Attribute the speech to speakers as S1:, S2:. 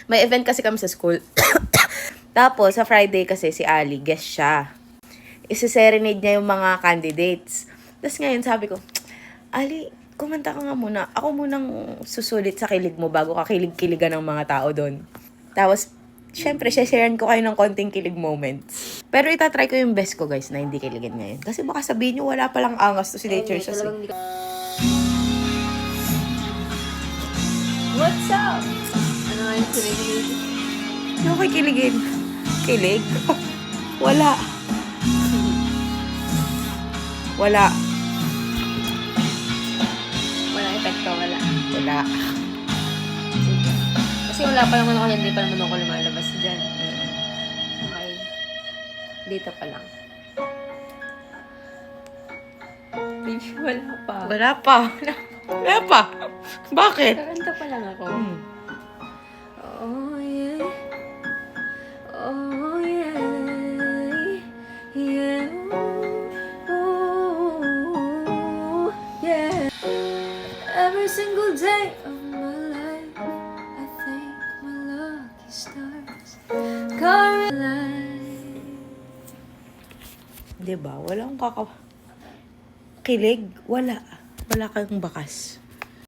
S1: May event kasi kami sa school. Tapos, sa Friday kasi si Ali, guest siya. Isi-serenade niya yung mga candidates. Tapos ngayon sabi ko, Ali, kumanta ka nga muna. Ako munang susulit sa kilig mo bago ka kilig-kiligan ng mga tao doon. Tapos, syempre, sharean ko kayo ng konting kilig moments. Pero itatry ko yung best ko, guys, na hindi kiligin ngayon. Kasi baka sabihin nyo, wala palang angas to si Nature Shoes.
S2: What's up? Ano nga yung kilig?
S1: Ano kay kiligin? Kilig? Wala. Wala.
S2: Wala epekto, wala.
S1: Wala.
S2: Sige. Kasi wala pa naman ako, hindi pa naman ako lumalabas dyan. Okay. Dito pa lang. Bitch, wala pa.
S1: Wala pa. Wala pa. Bakit?
S2: Karanta pa lang ako. Oh, yeah. Oh, yeah. Yeah. Oh, yeah. Every single day of my life, I thank my lucky stars. Current life.
S1: Diba? Wala akong kilig. Wala. Wala kayong bakas.